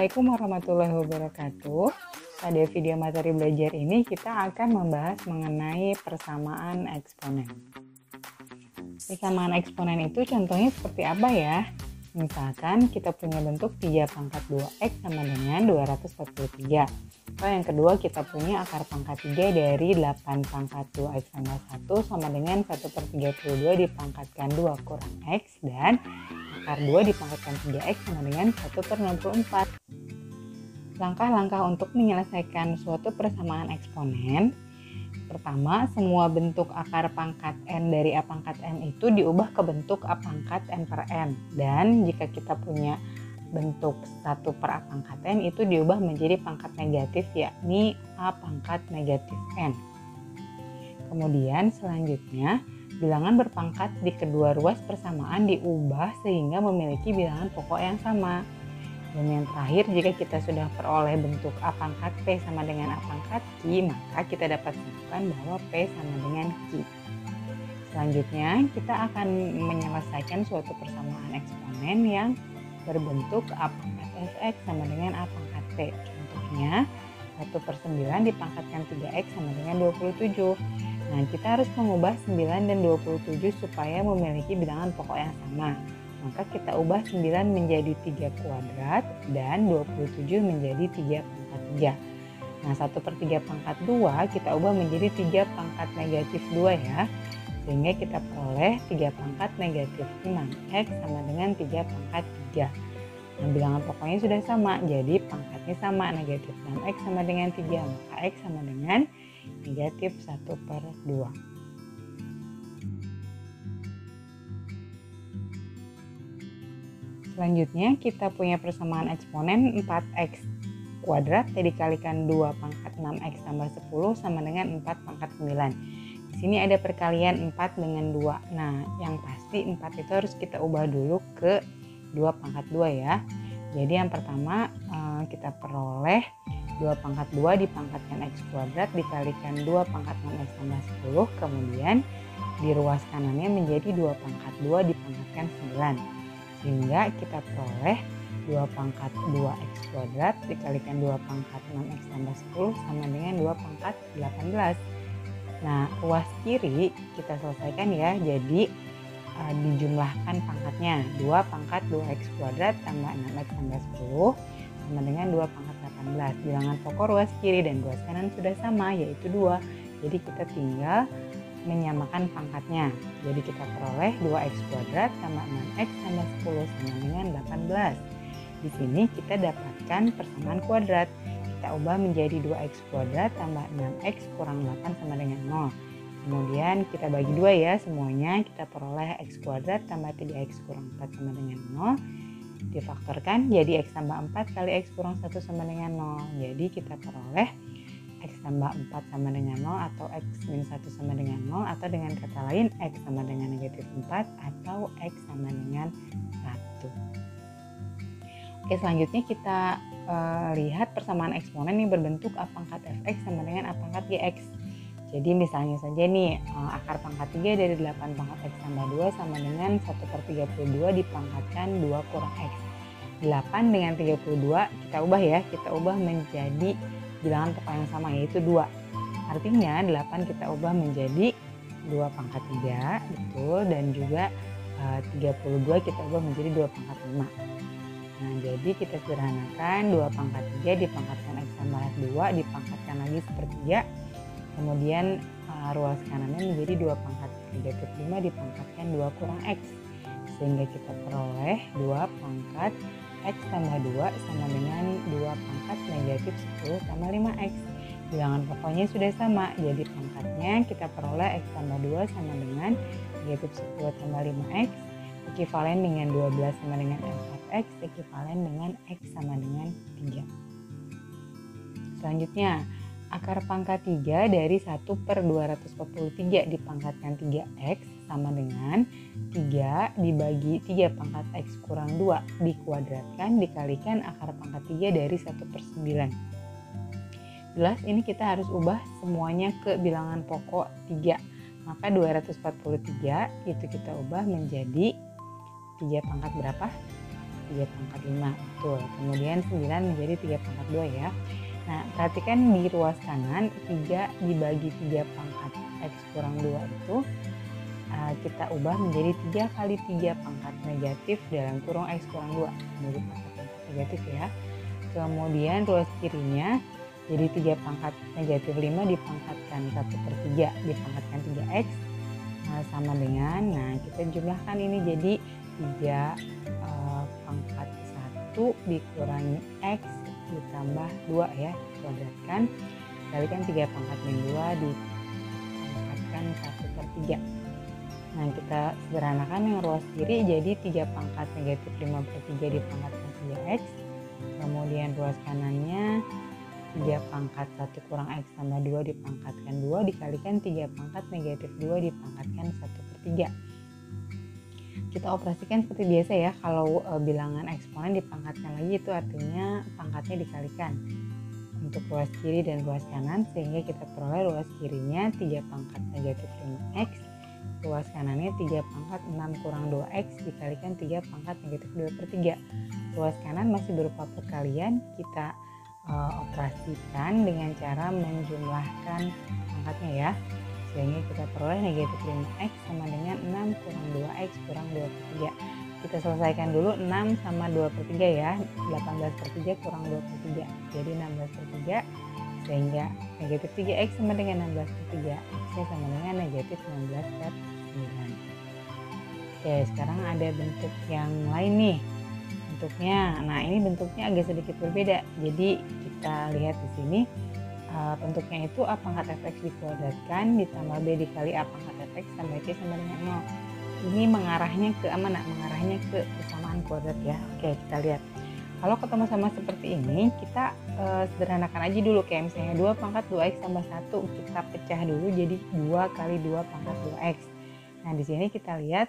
Assalamualaikum warahmatullahi wabarakatuh. Pada video materi belajar ini kita akan membahas mengenai persamaan eksponen. Persamaan eksponen itu contohnya seperti apa ya? Misalkan kita punya bentuk 3 pangkat 2x sama dengan 243. Atau yang kedua kita punya akar pangkat 3 dari 8 pangkat 2x tambah 1 sama dengan 1/32 dipangkatkan 2 kurang x, dan akar 2 dipangkatkan 3x sama dengan 1/64. Langkah-langkah untuk menyelesaikan suatu persamaan eksponen. Pertama, semua bentuk akar pangkat n dari a pangkat n itu diubah ke bentuk a pangkat n per n. Dan jika kita punya bentuk 1 per a pangkat n itu diubah menjadi pangkat negatif, yakni a pangkat negatif n. Kemudian selanjutnya, bilangan berpangkat di kedua ruas persamaan diubah sehingga memiliki bilangan pokok yang sama. Dan yang terakhir, jika kita sudah peroleh bentuk a pangkat p sama dengan a pangkat q, maka kita dapat simpulkan bahwa p sama dengan q. Selanjutnya, kita akan menyelesaikan suatu persamaan eksponen yang berbentuk a pangkat fx sama dengan a pangkat p. Contohnya, 1/9 dipangkatkan 3x sama dengan 27. Nah, kita harus mengubah 9 dan 27 supaya memiliki bilangan pokok yang sama. Maka kita ubah 9 menjadi 3 kuadrat dan 27 menjadi 3 pangkat 3. Nah, 1/3 pangkat 2 kita ubah menjadi 3 pangkat negatif 2 ya. Sehingga kita peroleh 3 pangkat negatif 6x sama dengan 3 pangkat 3. Nah, bilangan pokoknya sudah sama, jadi pangkatnya sama, negatif 6x sama dengan 3, maka x sama dengan negatif 1/2. Selanjutnya kita punya persamaan eksponen 4x kuadrat dikalikan 2 pangkat 6x tambah 10 sama dengan 4 pangkat 9. Di sini ada perkalian 4 dengan 2. Nah, yang pasti 4 itu harus kita ubah dulu ke 2 pangkat 2 ya. Jadi yang pertama kita peroleh 2 pangkat 2 dipangkatkan x kuadrat dikalikan 2 pangkat 6x tambah 10. Kemudian di ruas kanannya menjadi 2 pangkat 2 dipangkatkan 9. Sehingga kita peroleh 2 pangkat 2x kuadrat dikalikan 2 pangkat 6x tambah 10 sama dengan 2 pangkat 18. Nah, ruas kiri kita selesaikan ya. Jadi dijumlahkan pangkatnya, 2 pangkat 2x kuadrat tambah 6x tambah 10 sama dengan 2 pangkat 18. Bilangan pokok ruas kiri dan ruas kanan sudah sama, yaitu 2. Jadi kita tinggal menyamakan pangkatnya. Jadi kita peroleh 2x kuadrat tambah 6x tambah 10 sama dengan 18. Di sini kita dapatkan persamaan kuadrat. Kita ubah menjadi 2x kuadrat tambah 6x kurang 8 sama dengan 0. Kemudian kita bagi 2 ya semuanya, kita peroleh x kuadrat tambah 3x kurang 4 sama dengan 0. Difaktorkan jadi x tambah 4 kali x kurang 1 sama dengan 0. Jadi kita peroleh x tambah 4 sama dengan 0 atau x minus 1 sama dengan 0, atau dengan kata lain x sama dengan negatif 4 atau x sama dengan 1. Oke, selanjutnya kita lihat persamaan eksponen yang berbentuk a pangkat fx sama dengan a pangkat gx. Jadi misalnya saja nih, akar pangkat 3 dari 8 pangkat x tambah 2 sama dengan 1/32 dipangkatkan 2 kurang x. 8 dengan 32 kita ubah ya, kita ubah menjadi bilangan pokok yang sama, yaitu 2. Artinya 8 kita ubah menjadi 2 pangkat 3, betul, dan juga 32 kita ubah menjadi 2 pangkat 5. Nah, jadi kita sederhanakan 2 pangkat 3 dipangkatkan x tambah 2 dipangkatkan lagi sepertiga. Kemudian ruas kanannya menjadi 2 pangkat negatif 5 dipangkatkan 2 kurang x. Sehingga kita peroleh 2 pangkat x tambah 2 sama dengan 2 pangkat negatif 10 tambah 5x. Bilangan pokoknya sudah sama, jadi pangkatnya kita peroleh x tambah 2 sama dengan negatif 10 tambah 5x. Ekivalen dengan 12 sama dengan 4x, ekivalen dengan x sama dengan 3. Selanjutnya, akar pangkat 3 dari 1/243 dipangkatkan 3x sama dengan 3 dibagi 3 pangkat x kurang 2 dikuadratkan dikalikan akar pangkat 3 dari 1/9. Jelas ini kita harus ubah semuanya ke bilangan pokok 3. Maka 243 itu kita ubah menjadi 3 pangkat berapa? 3 pangkat 5. Betul. Kemudian 9 menjadi 3 pangkat 2 ya. Nah, perhatikan di ruas kanan 3 dibagi 3 pangkat X kurang 2 itu kita ubah menjadi 3 kali 3 pangkat negatif dalam kurung X kurang 2. Menjadi pangkat negatif ya. Kemudian ruas kirinya jadi 3 pangkat negatif 5 dipangkatkan 1/3 dipangkatkan 3X sama dengan, nah kita jumlahkan ini jadi 3 pangkat 1 dikurangi X ditambah 2 ya, kuadratkan, kalikan 3 pangkat min 2 dipangkatkan 1/3. Nah kita sederhanakan yang ruas kiri jadi 3 pangkat negatif 5/3 dipangkatkan 3X, kemudian ruas kanannya 3 pangkat 1 kurang X tambah 2 dipangkatkan 2 dikalikan 3 pangkat negatif 2 dipangkatkan 1/3. Kita operasikan seperti biasa ya, kalau bilangan eksponen dipangkatkan lagi itu artinya pangkatnya dikalikan untuk ruas kiri dan ruas kanan, sehingga kita peroleh ruas kirinya 3 pangkat negatif 5X, ruas kanannya 3 pangkat 6 kurang 2X dikalikan 3 pangkat negatif 2/3. Ruas kanan masih berupa perkalian, kita operasikan dengan cara menjumlahkan pangkatnya ya, sehingga kita peroleh negatif 5X sama dengan 6 kurang 2X kurang 2/3. Kita selesaikan dulu 6 sama 2/3 ya, 18/3 kurang 2/3 jadi 16/3, sehingga negatif 3X sama dengan 16/3, X-nya sama dengan negatif 16/9. Oke, sekarang ada bentuk yang lain nih bentuknya. Nah ini bentuknya agak sedikit berbeda, jadi kita lihat di sini bentuknya itu A pangkat fx dikuadratkan ditambah B dikali A pangkat fx tambah C sama dengan 0. Ini mengarahnya ke mana? Mengarahnya ke persamaan kuadrat ya. Oke, kita lihat. Kalau ketemu sama seperti ini, kita sederhanakan aja dulu, kayak misalnya 2 pangkat 2x tambah 1, kita pecah dulu jadi 2 kali 2 pangkat 2x. Nah di sini kita lihat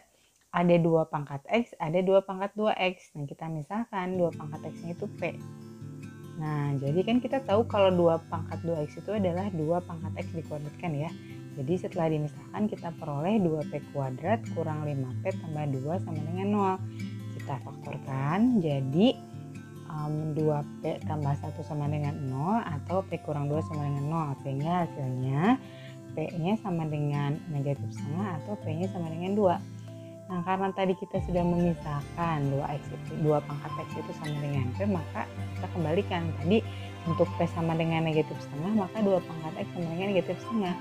ada 2 pangkat X, ada 2 pangkat 2X. Nah kita misahkan 2 pangkat X-nya itu P. Nah jadi kan kita tahu kalau 2 pangkat 2X itu adalah 2 pangkat X dikuadratkan ya. Jadi setelah dimisahkan kita peroleh 2P kuadrat kurang 5P tambah 2 sama dengan 0. Kita faktorkan jadi 2P tambah 1 sama dengan 0 atau P kurang 2 sama dengan 0. Sehingga hasilnya P-nya sama dengan negatif setengah atau P-nya sama dengan 2. Nah karena tadi kita sudah memisahkan 2x itu 2 pangkat x itu sama dengan P, maka kita kembalikan tadi untuk P sama dengan negatif setengah, maka 2 pangkat x sama dengan negatif setengah.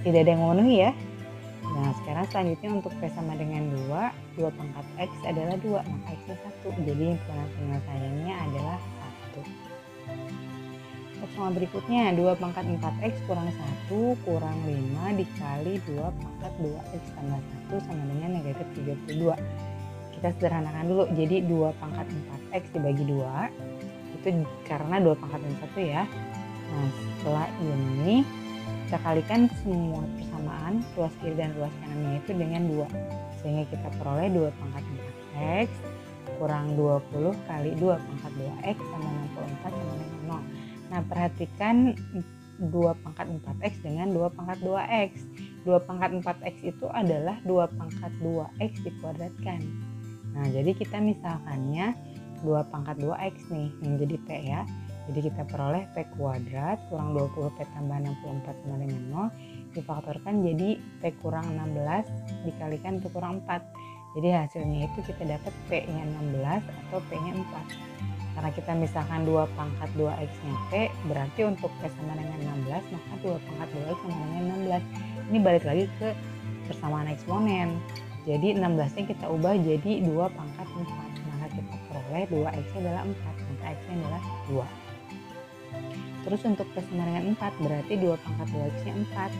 Tidak ada yang memenuhi ya. Nah sekarang selanjutnya untuk P sama dengan 2 pangkat x adalah 2, maka x-nya 1. Jadi penyelesaiannya adalah 1. Untuk soal berikutnya 2 pangkat 4x kurang 1 kurang 5 dikali 2 pangkat 2x tambah 1 sama dengan negatif 32. Kita sederhanakan dulu, jadi 2 pangkat 4x dibagi 2 itu karena 2 pangkat dan 1 ya. Nah setelah ini kita kalikan semua persamaan ruas kiri dan ruas kanannya itu dengan 2, sehingga kita peroleh 2 pangkat 4x kurang 20 kali 2 pangkat 2x sama 64 sama dengan 0. Nah perhatikan 2 pangkat 4x dengan 2 pangkat 2x. 2 pangkat 4x itu adalah 2 pangkat 2x dikuadratkan. Nah jadi kita misalkannya 2 pangkat 2x nih menjadi P ya. Jadi kita peroleh P kuadrat kurang 20 P tambah 64 sama dengan 0 difaktorkan jadi P kurang 16 dikalikan P kurang 4. Jadi hasilnya itu kita dapat P-nya 16 atau P-nya 4. Karena kita misalkan 2 pangkat 2x-nya P, berarti untuk P sama dengan 16, maka 2 pangkat 2x sama dengan 16. Ini balik lagi ke persamaan eksponen. Jadi 16-nya kita ubah jadi 2 pangkat 4. Maka kita peroleh 2x-nya adalah 4, maka x-nya adalah 2. Terus untuk P sama dengan 4, berarti 2 pangkat 2x-nya 4.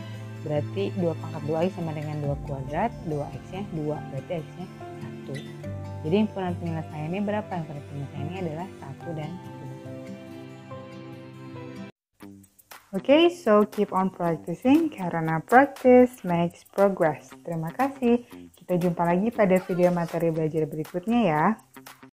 Berarti 2 pangkat 2x sama dengan 2 kuadrat, 2x-nya 2, berarti x-nya 1. Jadi himpunan penyelesaiannya berapa? Himpunan penyelesaiannya adalah 1 dan 2. Okay, so keep on practicing karena practice makes progress. Terima kasih. Kita jumpa lagi pada video materi belajar berikutnya ya.